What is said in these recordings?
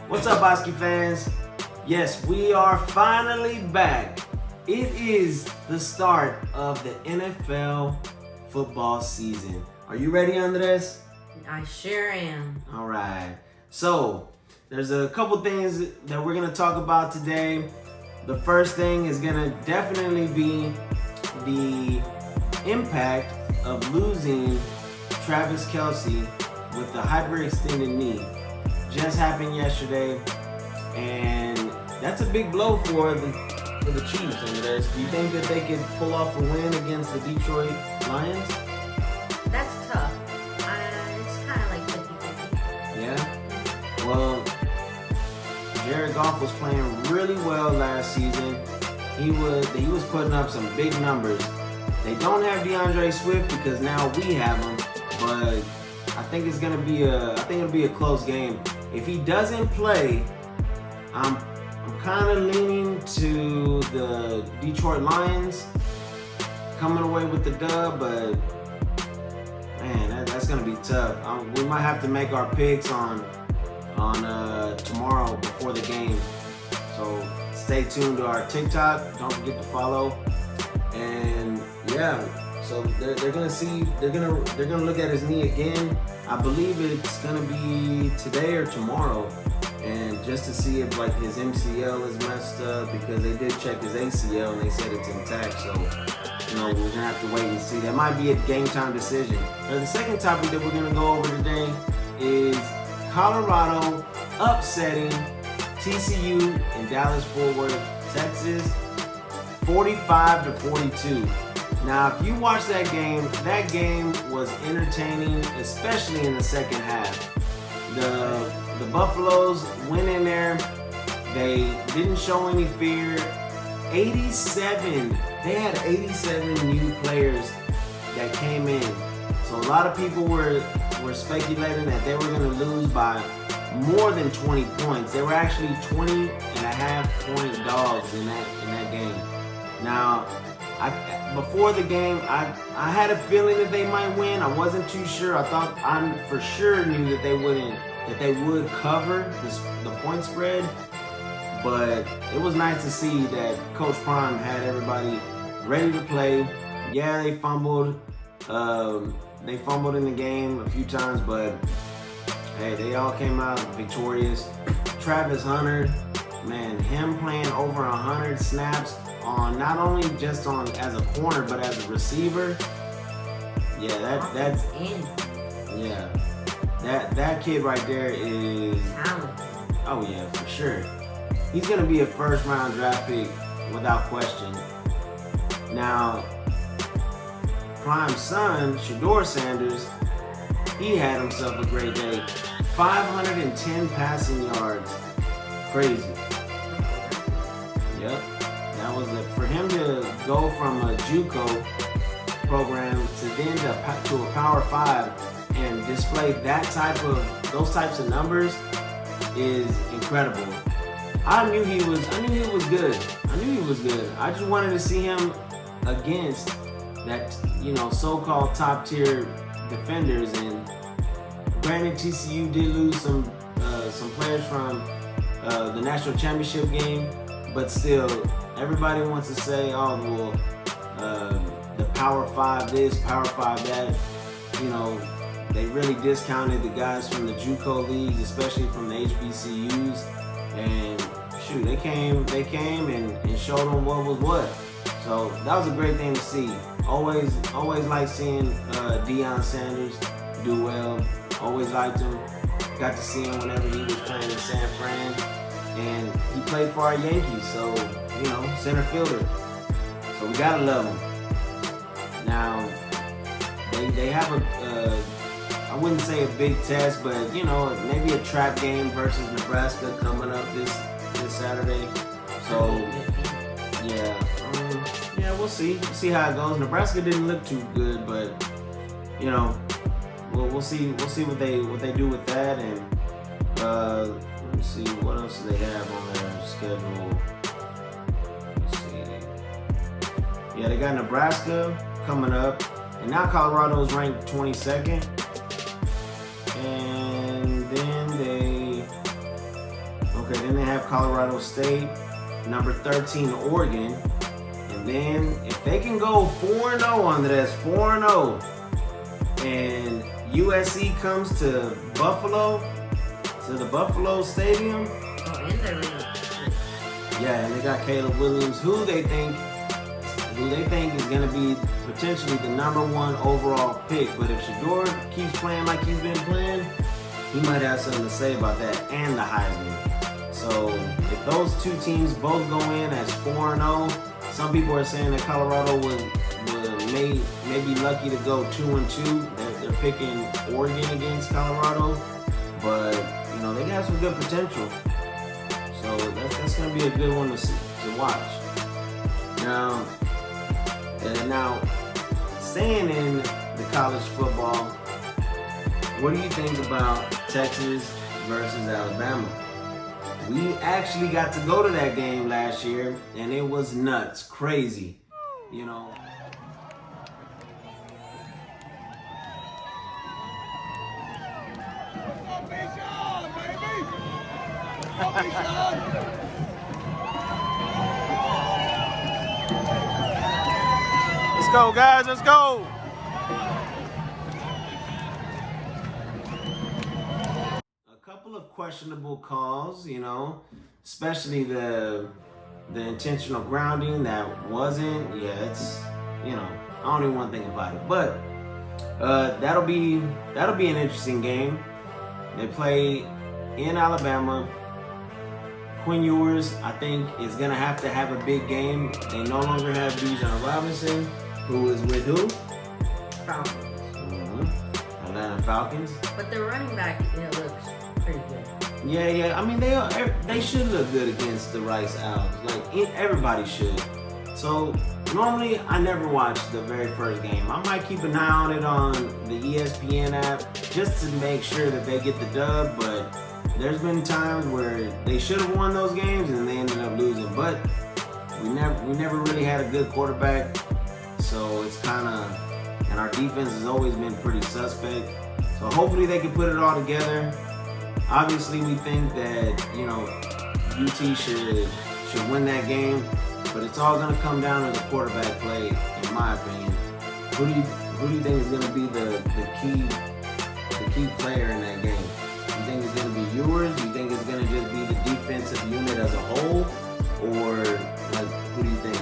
What's up, Oskie fans? Yes, we are finally back. It is the start of the NFL football season. Are you ready, Andres? I sure am. All right. So, there's a couple things that we're going to talk about today. The first thing is going to definitely be the impact of losing Travis Kelce with the hyperextended knee. Just happened yesterday, and that's a big blow for the Chiefs. Andres, do you think that they could pull off a win against the Detroit Lions? That's tough. It's kind of like 50-50. Yeah? Well, Jared Goff was playing really well last season. He was putting up some big numbers. They don't have DeAndre Swift because now we have him, but I think it'll be a close game. If he doesn't play, I'm kind of leaning to the Detroit Lions coming away with the dub, but man, that's gonna be tough. We might have to make our picks on tomorrow before the game. So stay tuned to our TikTok. Don't forget to follow. And yeah, so they're gonna look at his knee again. I believe it's gonna be today or tomorrow, and just to see if like his MCL is messed up, because they did check his ACL and they said it's intact. So we're gonna have to wait and see. That might be a game time decision. Now, the second topic that we're gonna go over today is Colorado upsetting TCU in Dallas-Fort Worth, Texas, 45-42. Now, if you watch that game was entertaining, especially in the second half. The Buffaloes went in there. They didn't show any fear. They had 87 new players that came in. So a lot of people were speculating that they were going to lose by more than 20 points. They were actually 20.5-point dogs in that game. Now, before the game, I had a feeling that they might win. I wasn't too sure. I for sure knew that they would cover the point spread. But it was nice to see that Coach Prime had everybody ready to play. Yeah, they fumbled. They fumbled in the game a few times, but hey, they all came out victorious. Travis Hunter, man, him playing over 100 snaps on not only just as a corner but as a receiver. Yeah, that's in. Yeah, that kid right there is Talented. Oh yeah, for sure. He's gonna be a first round draft pick without question. Now, Prime's son, Shedeur Sanders, he had himself a great day. 510 passing yards. Crazy. Yep. That was it. For him to go from a JUCO program to a Power 5 and display those types of numbers is incredible. I knew he was good. I just wanted to see him against that, so-called top tier defenders. And granted, TCU did lose some players from the national championship game, but still, everybody wants to say, oh, well, the Power 5 this, Power 5 that. They really discounted the guys from the JUCO leagues, especially from the HBCUs. And shoot, they came and showed them what was what. So that was a great thing to see. Always like seeing Deion Sanders do well. Always liked him. Got to see him whenever he was playing in San Fran. And he played for our Yankees, so, center fielder. So we gotta love him. Now, they have I wouldn't say a big test, but, maybe a trap game versus Nebraska coming up this Saturday. So, yeah, we'll see. We'll see how it goes. Nebraska didn't look too good, but, we'll see what they do with that. And let me see what else do they have on their schedule. Let's see. Yeah, they got Nebraska coming up, and now Colorado is ranked 22nd. And then have Colorado State, number 13 Oregon, and then if they can go 4-0 Andres, 4-0, and USC comes to Buffalo, to the Buffalo Stadium. Oh, and they're really Yeah, and they got Caleb Williams, who they think is going to be potentially the number 1 overall pick. But if Shador keeps playing like he's been playing, he might have something to say about that and the Heisman. So if those two teams both go in as 4-0, some people are saying that Colorado may be lucky to go 2-2. They're picking Oregon against Colorado, but you know they got some good potential. So that's going to be a good one to watch. Now, staying in the college football, what do you think about Texas versus Alabama? We actually got to go to that game last year, and it was nuts, crazy, you know. Let's go, guys, let's go. A couple of questionable calls, you know, especially the intentional grounding that wasn't. Yeah, it's, you know, I don't even want to think about it. But that'll be an interesting game. They play in Alabama. Quinn Ewers, I think, is going to have a big game. They no longer have Bijan Robinson, who is with who? Falcons. Atlanta Falcons. But the running back, it looks pretty good. Yeah. I mean, they should look good against the Rice Owls. Like, everybody should. So, normally, I never watch the very first game. I might keep an eye on it on the ESPN app just to make sure that they get the dub, but there's been times where they should have won those games and they ended up losing. But we never really had a good quarterback, so it's kind of, and our defense has always been pretty suspect. So hopefully they can put it all together. Obviously, we think that, you know, UT should win that game, but it's all going to come down to the quarterback play, in my opinion. Who do you think is going to be the key player in that game? You think it's going to be Ewers? Do you think it's going to just be the defensive unit as a whole? Or, like, who do you think?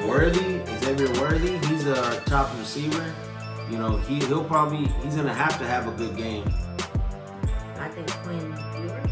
Worthy? Xavier Worthy? He's our top receiver. You know, he's going to have a good game. I think Quinn Ewers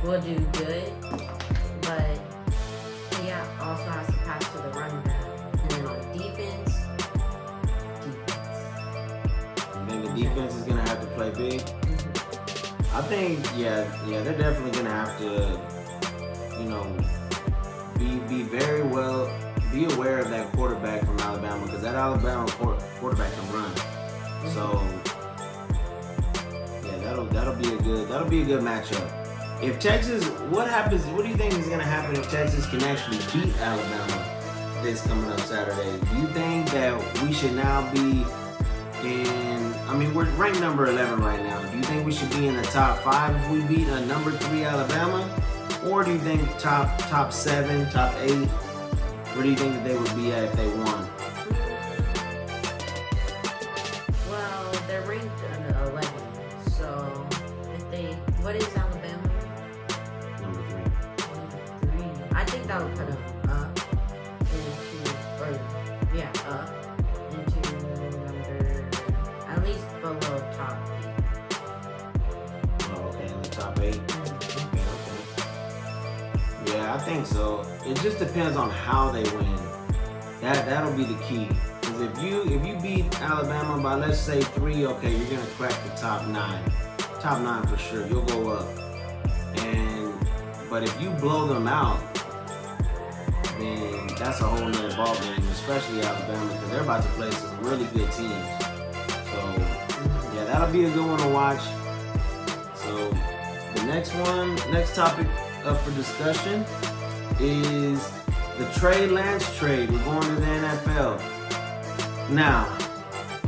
will do good, but he also has to pass to the running back. And then on defense. You think the defense is going to have to play big? I think, yeah, they're definitely going to have to, you know, be aware of that quarterback from Alabama, because that Alabama quarterback can run. So, yeah, that'll be a good matchup. If Texas, what do you think is going to happen if Texas can actually beat Alabama this coming up Saturday? Do you think that we should now be we're ranked number 11 right now. Do you think we should be in the top 5 if we beat a number 3 Alabama? Or do you think top 7, top 8? Where do you think that they would be at if they won? Well, they're ranked under 11. So, what is Alabama? Number 3. I think that would put them up into number, at least below top 8. Oh, okay, in the top 8. Okay. Yeah, I think so. It just depends on how they win. That'll be the key. Because if you beat Alabama by, let's say, 3, okay, you're gonna crack the top 9. Top 9 for sure. You'll go up. But if you blow them out, then that's a whole nother ballgame, especially Alabama, because they're about to play some really good teams. So yeah, that'll be a good one to watch. So the next topic up for discussion is the Trey Lance trade. We're going to the NFL. Now,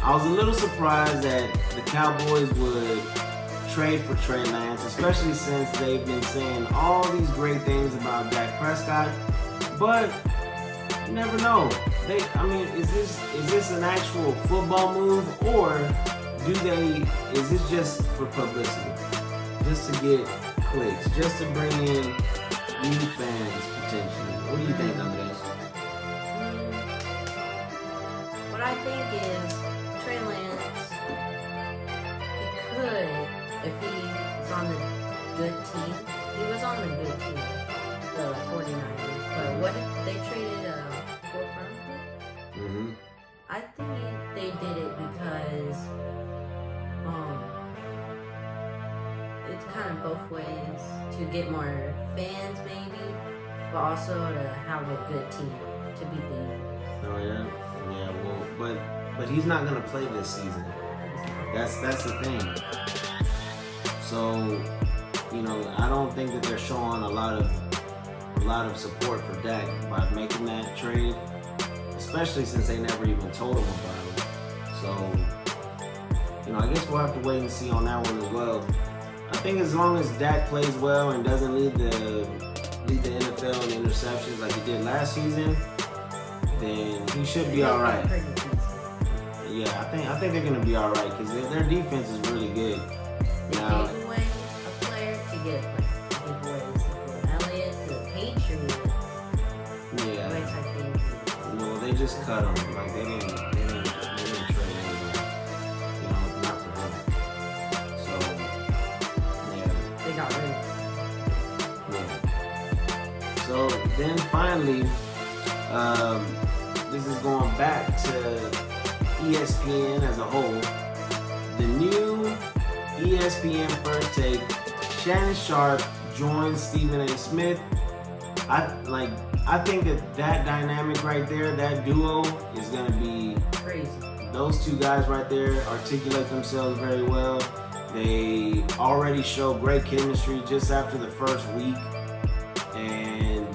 I was a little surprised that the Cowboys would trade for Trey Lance, especially since they've been saying all these great things about Dak Prescott. But you never know. Is this an actual football move, or is this just for publicity? Just to get clicks, just to bring in new fans potentially. What do you think, Andres? What I think is Trey Lance, he could, if he was on the good team. He was on the good team, the 49ers. But what if they traded a fourth round pick? Mm-hmm. I think they did it because it's kind of both ways, to get more fans maybe, but also to have a good team to beat the Eagles. Oh yeah, well, but he's not gonna play this season. That's the thing. So, I don't think that they're showing a lot of support for Dak by making that trade, especially since they never even told him about it. So, I guess we'll have to wait and see on that one as well. I think as long as Dak plays well and doesn't lead the NFL in interceptions like he did last season, then he should be all right. Yeah, I think they're gonna be all right because their defense is really good. They gave away a player to get a player. They gave away Ezekiel Elliott to the Patriots. Yeah. Which I think they just cut him. Like they didn't trade anybody. Not for him. So yeah. they got rid of him. Yeah. So then finally, this is going back to ESPN as a whole. The new ESPN First Take, Shannon Sharp joins Stephen A. Smith. I think that dynamic right there, that duo, is gonna be Crazy. Those two guys right there articulate themselves very well. They already show great chemistry just after the first week, and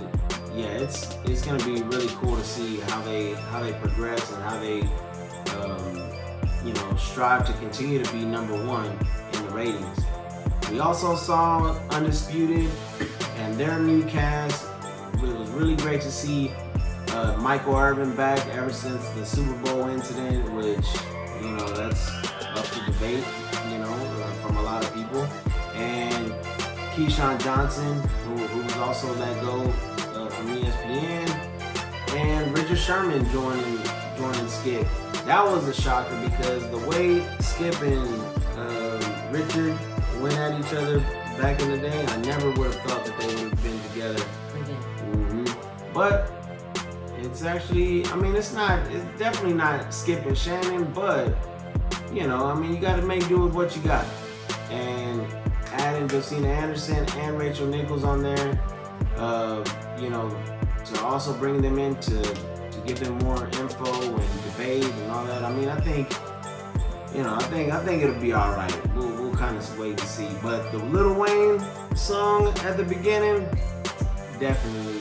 yeah, it's gonna be really cool to see how they progress and how they strive to continue to be number one in the ratings. We also saw Undisputed and their new cast. It was really great to see Michael Irvin back ever since the Super Bowl incident, which that's up to debate, from a lot of people. And Keyshawn Johnson, who was also let go from ESPN, and Richard Sherman joining Skip. That was a shocker because the way Skip and Richard went at each other back in the day, I never would have thought that they would have been together. Mm-hmm. But it's actually, it's definitely not Skip and Shannon, but you got to make do with what you got. And adding Josina Anderson and Rachel Nichols on there, to also bring them in to give them more info and debate and all that. I think it'll be all right. We'll kind of wait to see. But the Lil Wayne song at the beginning, definitely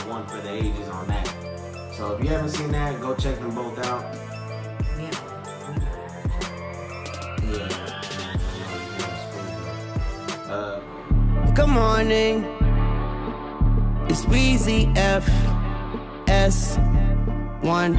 one for the ages on that. So if you haven't seen that, go check them both out. Good morning. It's Weezy FS1.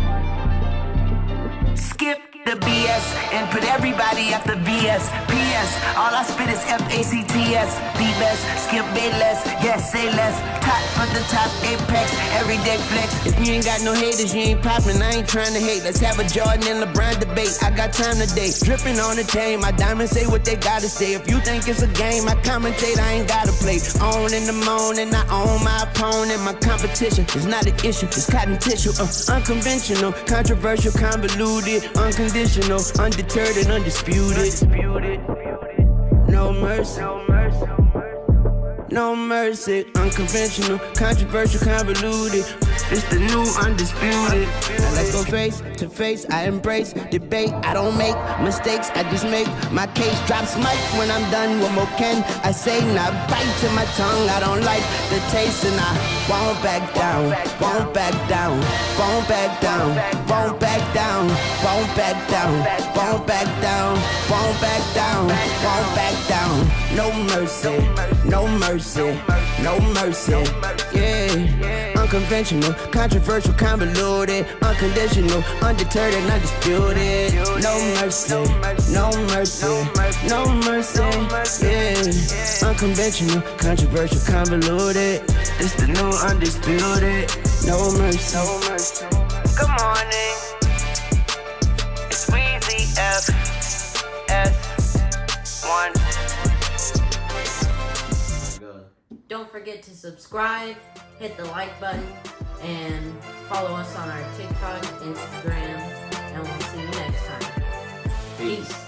Skip the BS and put everybody after BS. PS, all I spit is FACTS. Be less, skip be less, yes, say less. Top of the top, apex, everyday flex. If you ain't got no haters, you ain't poppin', I ain't trying to hate. Let's have a Jordan and LeBron debate. I got time today, dripping on the chain. My diamonds say what they gotta say. If you think it's a game, I commentate, I ain't gotta play. On in the morning, I own my opponent. My competition is not an issue, it's cotton tissue. Unconventional, controversial, convoluted, unconditional, undeterred and undisputed. No mercy. No mercy, unconventional, controversial, convoluted, It's the new undisputed. Now let's go face to face. I embrace debate. I don't make mistakes. I just make my case. Drop mic when I'm done. What more can I say? Now bite to my tongue. I don't like the taste, and I won't back down. Won't back down. Won't back down. Won't back down. Won't back down. Won't back down. Won't back down. Won't back down. No mercy. No mercy. No mercy. Yeah. Unconventional, controversial, convoluted, unconditional, undeterred and undisputed. No mercy, no mercy, no mercy. Yeah. Unconventional, controversial, convoluted. It's the new undisputed. No mercy. Good morning. It's Weezy FS1. Don't forget to subscribe, hit the like button, and follow us on our TikTok, Instagram, and we'll see you next time. Peace.